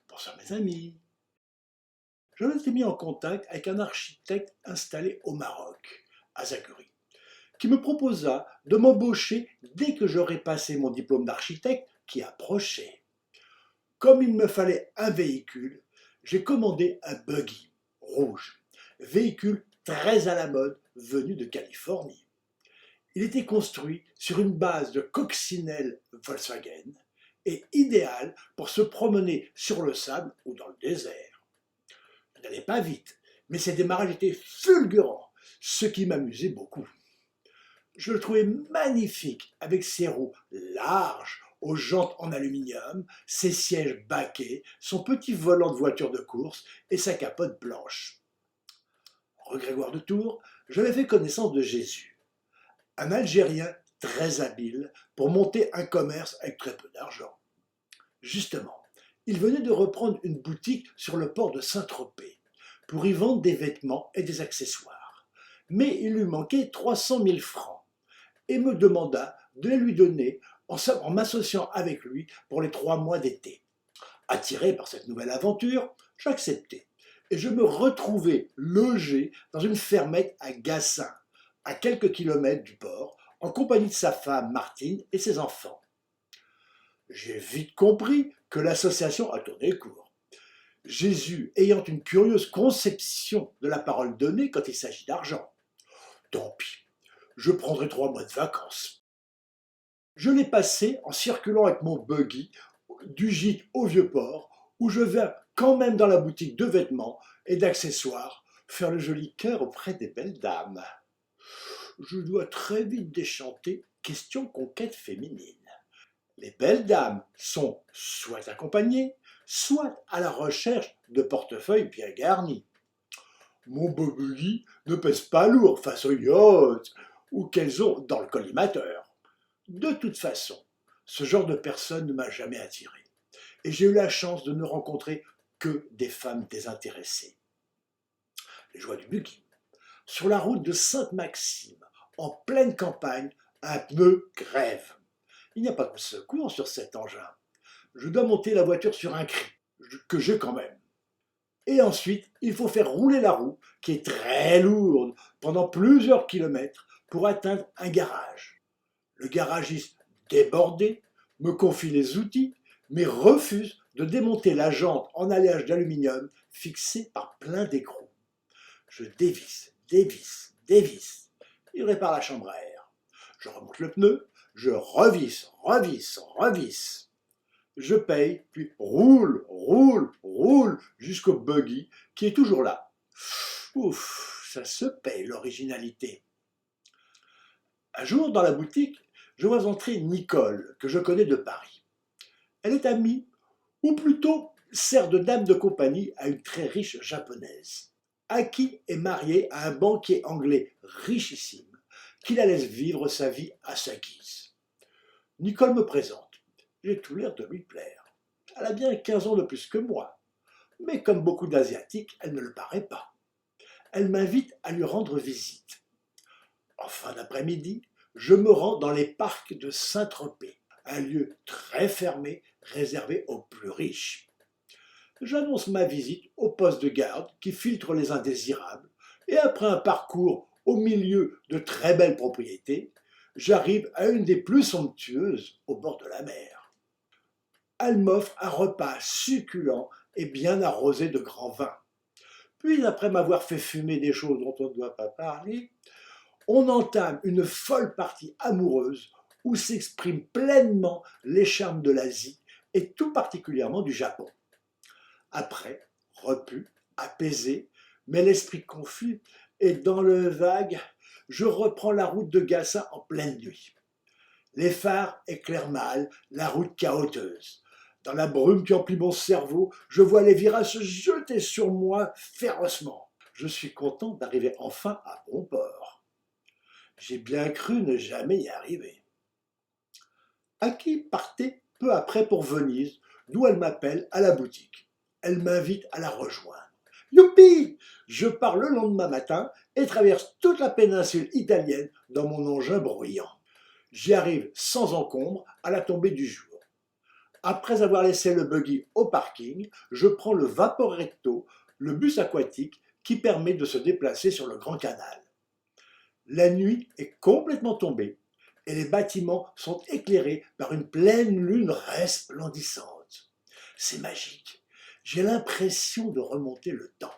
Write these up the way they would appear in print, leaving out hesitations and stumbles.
Bonsoir mes amis. Je m'étais mis en contact avec un architecte installé au Maroc, à Zaguri, qui me proposa de m'embaucher dès que j'aurais passé mon diplôme d'architecte qui approchait. Comme il me fallait un véhicule, j'ai commandé un buggy rouge, véhicule très à la mode venu de Californie. Il était construit sur une base de coccinelle Volkswagen et idéal pour se promener sur le sable ou dans le désert. Il n'allait pas vite, mais ses démarrages étaient fulgurants, ce qui m'amusait beaucoup. Je le trouvais magnifique avec ses roues larges, aux jantes en aluminium, ses sièges baquets, son petit volant de voiture de course et sa capote blanche. Rue Grégoire de Tours, j'avais fait connaissance de Jésus, un Algérien très habile pour monter un commerce avec très peu d'argent. Justement, il venait de reprendre une boutique sur le port de Saint-Tropez pour y vendre des vêtements et des accessoires. Mais il lui manquait 300 000 francs et me demanda de les lui donner en m'associant avec lui pour les 3 mois d'été. Attiré par cette nouvelle aventure, j'acceptai et je me retrouvai logé dans une fermette à Gassin, à quelques kilomètres du port, en compagnie de sa femme Martine et ses enfants. J'ai vite compris que l'association a tourné court. Jésus ayant une curieuse conception de la parole donnée quand il s'agit d'argent. Tant pis, je prendrai 3 mois de vacances. Je l'ai passé en circulant avec mon buggy du gîte au Vieux-Port, où je vins quand même dans la boutique de vêtements et d'accessoires faire le joli cœur auprès des belles dames. Je dois très vite déchanter question conquête féminine. Les belles dames sont soit accompagnées, soit à la recherche de portefeuilles bien garnis. Mon buggy ne pèse pas lourd face aux yachts ou qu'elles ont dans le collimateur. De toute façon, ce genre de personne ne m'a jamais attiré. Et j'ai eu la chance de ne rencontrer que des femmes désintéressées. Les joies du buggy. Sur la route de Sainte-Maxime, en pleine campagne, un pneu grève. Il n'y a pas de secours sur cet engin. Je dois monter la voiture sur un cri, que j'ai quand même. Et ensuite, il faut faire rouler la roue, qui est très lourde, pendant plusieurs kilomètres pour atteindre un garage. Le garagiste, débordé, me confie les outils, mais refuse de démonter la jante en alliage d'aluminium fixée par plein d'écrous. Je dévisse, dévisse, dévisse. Il répare la chambre à air. Je remonte le pneu, je revisse, revisse, revisse. Je paye, puis roule, roule, roule jusqu'au buggy qui est toujours là. Ouf, ça se paye l'originalité. Un jour, dans la boutique, je vois entrer Nicole, que je connais de Paris. Elle est amie, ou plutôt sert de dame de compagnie à une très riche japonaise. Aki est mariée à un banquier anglais richissime qui la laisse vivre sa vie à sa guise. Nicole me présente. J'ai tout l'air de lui plaire. Elle a bien 15 ans de plus que moi. Mais comme beaucoup d'Asiatiques, elle ne le paraît pas. Elle m'invite à lui rendre visite. En fin d'après-midi, je me rends dans les parcs de Saint-Tropez, un lieu très fermé réservé aux plus riches. J'annonce ma visite au poste de garde qui filtre les indésirables et après un parcours au milieu de très belles propriétés, j'arrive à une des plus somptueuses au bord de la mer. Elle m'offre un repas succulent et bien arrosé de grand vin. Puis, après m'avoir fait fumer des choses dont on ne doit pas parler, on entame une folle partie amoureuse où s'expriment pleinement les charmes de l'Asie et tout particulièrement du Japon. Après, repu, apaisé, mais l'esprit confus et dans le vague, je reprends la route de Gassin en pleine nuit. Les phares éclairent mal la route cahoteuse. Dans la brume qui emplit mon cerveau, je vois les virages se jeter sur moi férocement. Je suis content d'arriver enfin à bon port. J'ai bien cru ne jamais y arriver. Aki partait peu après pour Venise, d'où elle m'appelle à la boutique. Elle m'invite à la rejoindre. Youpi! Je pars le lendemain matin et traverse toute la péninsule italienne dans mon engin bruyant. J'y arrive sans encombre à la tombée du jour. Après avoir laissé le buggy au parking, je prends le Vaporetto, le bus aquatique qui permet de se déplacer sur le Grand Canal. La nuit est complètement tombée et les bâtiments sont éclairés par une pleine lune resplendissante. C'est magique. J'ai l'impression de remonter le temps.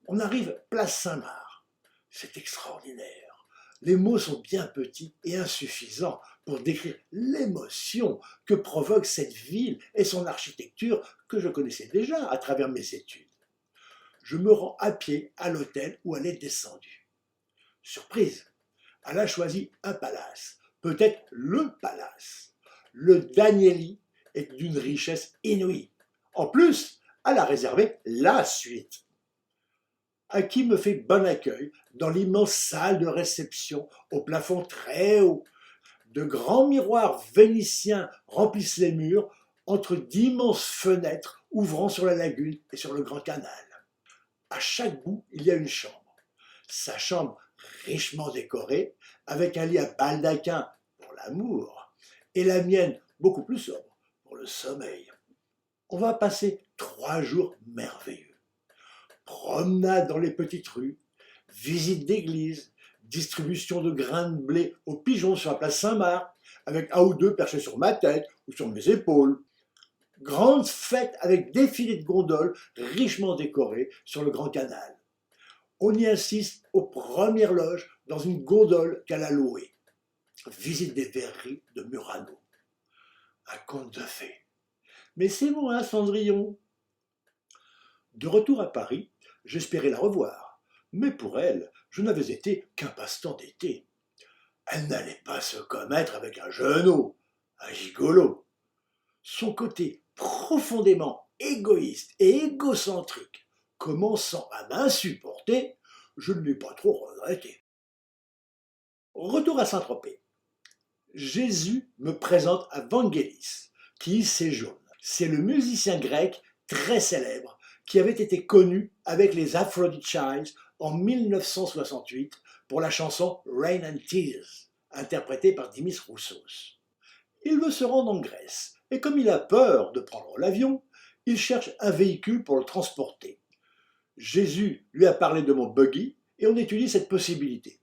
On arrive place Saint-Marc. C'est extraordinaire. Les mots sont bien petits et insuffisants pour décrire l'émotion que provoque cette ville et son architecture que je connaissais déjà à travers mes études. Je me rends à pied à l'hôtel où elle est descendue. Surprise, elle a choisi un palace, peut-être le palace. Le Danieli est d'une richesse inouïe. En plus, elle a réservé la suite. Aki me fait bon accueil dans l'immense salle de réception au plafond très haut. De grands miroirs vénitiens remplissent les murs entre d'immenses fenêtres ouvrant sur la lagune et sur le Grand Canal. À chaque bout, il y a une chambre. Sa chambre richement décorée, avec un lit à baldaquin pour l'amour, et la mienne beaucoup plus sobre pour le sommeil. On va passer 3 jours merveilleux. Promenade dans les petites rues, visite d'églises, distribution de grains de blé aux pigeons sur la place Saint-Marc, avec un ou deux perchés sur ma tête ou sur mes épaules. Grande fête avec défilé de gondoles richement décorées sur le Grand Canal. On y assiste aux premières loges dans une gondole qu'elle a louée. Visite des verreries de Murano. Un conte de fées. Mais c'est moi, Cendrillon. De retour à Paris, j'espérais la revoir. Mais pour elle, je n'avais été qu'un passe-temps d'été. Elle n'allait pas se commettre avec un jeunot, un gigolo. Son côté profondément égoïste et égocentrique, commençant à m'insupporter, je ne l'ai pas trop regretté. Retour à Saint-Tropez. Jésus me présente à Vangelis, qui y séjourne. C'est le musicien grec très célèbre qui avait été connu avec les Aphrodite Child en 1968 pour la chanson Rain and Tears, interprétée par Dimis Roussos. Il veut se rendre en Grèce, et comme il a peur de prendre l'avion, il cherche un véhicule pour le transporter. Jésus lui a parlé de mon buggy, et on étudie cette possibilité.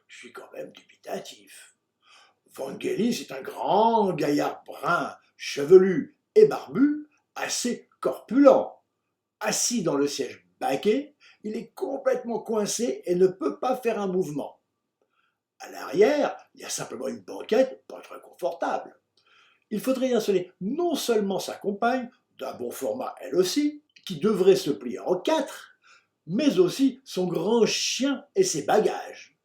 Je suis quand même dubitatif. Vangelis est un grand gaillard brun, chevelu et barbu, assez corpulent. Assis dans le siège baquet, il est complètement coincé et ne peut pas faire un mouvement. À l'arrière, il y a simplement une banquette pas très confortable. Il faudrait installer non seulement sa compagne, d'un bon format elle aussi, qui devrait se plier en 4, mais aussi son grand chien et ses bagages.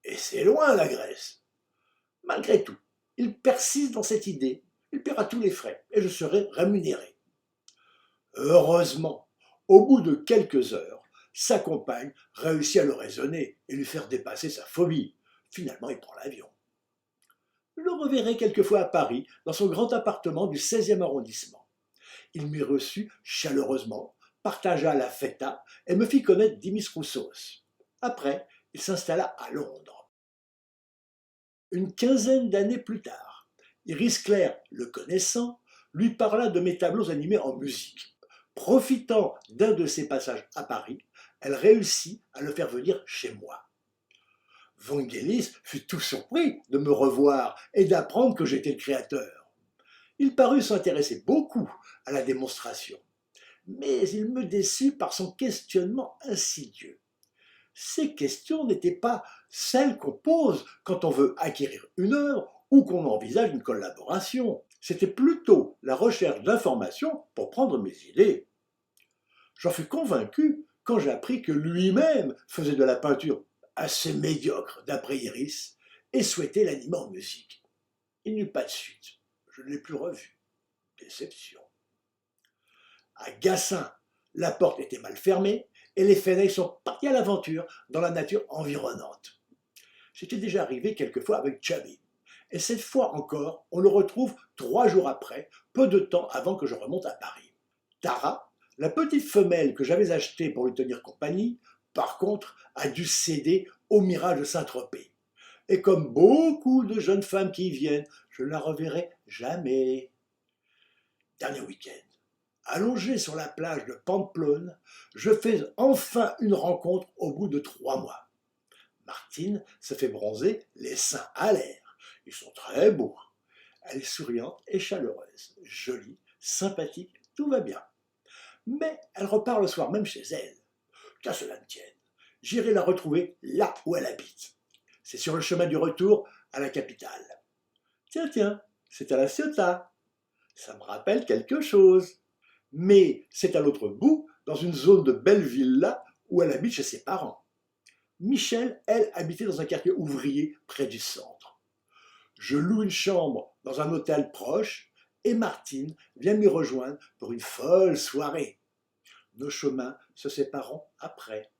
Et c'est loin la Grèce. Malgré tout, il persiste dans cette idée, il paiera tous les frais et je serai rémunéré. Heureusement, au bout de quelques heures, sa compagne réussit à le raisonner et lui faire dépasser sa phobie. Finalement, il prend l'avion. Je le reverrai quelquefois à Paris, dans son grand appartement du 16e arrondissement. Il m'y reçut chaleureusement, partagea la feta et me fit connaître Dimis Roussos. Après, il s'installa à Londres. Une quinzaine d'années plus tard, Iris Claire, le connaissant, lui parla de mes tableaux animés en musique. Profitant d'un de ses passages à Paris, elle réussit à le faire venir chez moi. Vangelis fut tout surpris de me revoir et d'apprendre que j'étais le créateur. Il parut s'intéresser beaucoup à la démonstration, mais il me déçut par son questionnement insidieux. Ces questions n'étaient pas celles qu'on pose quand on veut acquérir une œuvre ou qu'on envisage une collaboration. C'était plutôt la recherche d'informations pour prendre mes idées. J'en fus convaincu quand j'appris que lui-même faisait de la peinture assez médiocre d'après Iris et souhaitait l'animer en musique. Il n'y eut pas de suite. Je ne l'ai plus revu. Déception. À Gassin, la porte était mal fermée et les fenêtres sont partis à l'aventure dans la nature environnante. J'étais déjà arrivé quelquefois avec Chubby. Et cette fois encore, on le retrouve 3 jours après, peu de temps avant que je remonte à Paris. Tara, la petite femelle que j'avais achetée pour lui tenir compagnie, par contre, a dû céder au mirage de Saint-Tropez. Et comme beaucoup de jeunes femmes qui y viennent, je ne la reverrai jamais. dernier week-end. Allongé sur la plage de Pamplonne, je fais enfin une rencontre au bout de 3 mois. Martine se fait bronzer les seins à l'air. Ils sont très beaux. Elle est souriante et chaleureuse, jolie, sympathique, tout va bien. Mais elle repart le soir même chez elle. Qu'à cela ne tienne, j'irai la retrouver là où elle habite. C'est sur le chemin du retour à la capitale. Tiens, c'est à La Ciotat. Ça me rappelle quelque chose. Mais c'est à l'autre bout, dans une zone de belle villa où elle habite chez ses parents. Michel, elle, habitait dans un quartier ouvrier près du centre. Je loue une chambre dans un hôtel proche et Martine vient m'y rejoindre pour une folle soirée. Nos chemins se sépareront après.